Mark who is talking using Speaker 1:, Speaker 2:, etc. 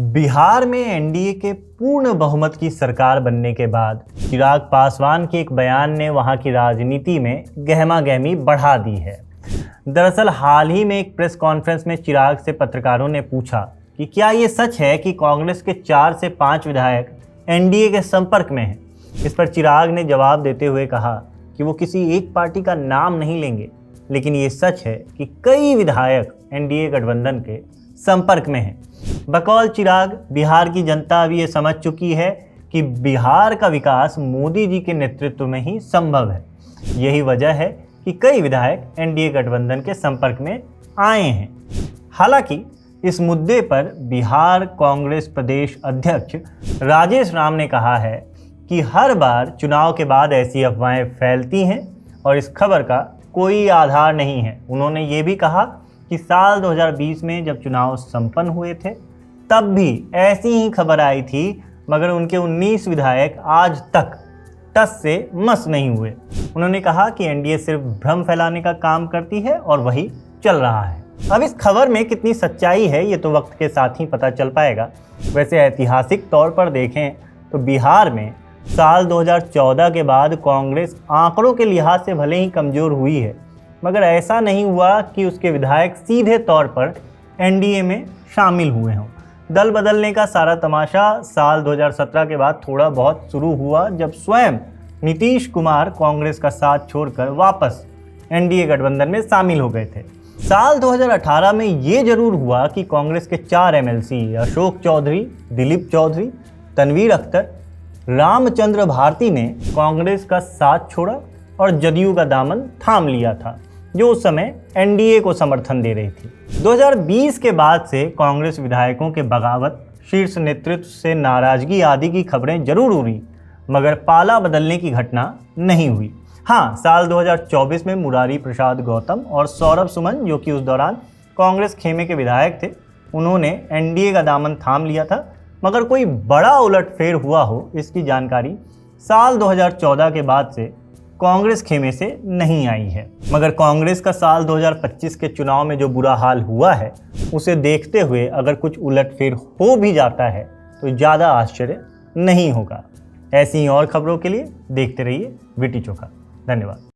Speaker 1: बिहार में एनडीए के पूर्ण बहुमत की सरकार बनने के बाद चिराग पासवान के एक बयान ने वहां की राजनीति में गहमागहमी बढ़ा दी है। दरअसल हाल ही में एक प्रेस कॉन्फ्रेंस में चिराग से पत्रकारों ने पूछा कि क्या ये सच है कि कांग्रेस के 4 से 5 विधायक एनडीए के संपर्क में हैं। इस पर चिराग ने जवाब देते हुए कहा कि वो किसी एक पार्टी का नाम नहीं लेंगे, लेकिन ये सच है कि कई विधायक एनडीए गठबंधन के संपर्क में हैं। बकौल चिराग, बिहार की जनता अब ये समझ चुकी है कि बिहार का विकास मोदी जी के नेतृत्व में ही संभव है। यही वजह है कि कई विधायक एनडीए गठबंधन के संपर्क में आए हैं। हालांकि इस मुद्दे पर बिहार कांग्रेस प्रदेश अध्यक्ष राजेश राम ने कहा है कि हर बार चुनाव के बाद ऐसी अफवाहें फैलती हैं और इस खबर का कोई आधार नहीं है। उन्होंने ये भी कहा कि साल 2020 में जब चुनाव संपन्न हुए थे तब भी ऐसी ही खबर आई थी, मगर उनके 19 विधायक आज तक टस से मस नहीं हुए। उन्होंने कहा कि एनडीए सिर्फ भ्रम फैलाने का काम करती है और वही चल रहा है। अब इस खबर में कितनी सच्चाई है ये तो वक्त के साथ ही पता चल पाएगा। वैसे ऐतिहासिक तौर पर देखें तो बिहार में साल 2014 के बाद कांग्रेस आंकड़ों के लिहाज से भले ही कमज़ोर हुई है, मगर ऐसा नहीं हुआ कि उसके विधायक सीधे तौर पर एनडीए में शामिल हुए हों। दल बदलने का सारा तमाशा साल 2017 के बाद थोड़ा बहुत शुरू हुआ, जब स्वयं नीतीश कुमार कांग्रेस का साथ छोड़कर वापस एनडीए गठबंधन में शामिल हो गए थे। साल 2018 में ये जरूर हुआ कि कांग्रेस के 4 एमएलसी अशोक चौधरी, दिलीप चौधरी, तनवीर अख्तर, रामचंद्र भारती ने कांग्रेस का साथ छोड़ा और जदयू का दामन थाम लिया था, जो उस समय एनडीए को समर्थन दे रही थी। 2020 के बाद से कांग्रेस विधायकों के बगावत, शीर्ष नेतृत्व से नाराजगी आदि की खबरें जरूर उड़ी, मगर पाला बदलने की घटना नहीं हुई। हाँ, साल 2024 में मुरारी प्रसाद गौतम और सौरभ सुमन, जो कि उस दौरान कांग्रेस खेमे के विधायक थे, उन्होंने एनडीए का दामन थाम लिया था, मगर कोई बड़ा उलटफेर हुआ हो इसकी जानकारी साल 2014 के बाद से कांग्रेस खेमे से नहीं आई है। मगर कांग्रेस का साल 2025 के चुनाव में जो बुरा हाल हुआ है, उसे देखते हुए अगर कुछ उलटफेर हो भी जाता है तो ज़्यादा आश्चर्य नहीं होगा। ऐसी और खबरों के लिए देखते रहिए वीटी चोखा। धन्यवाद।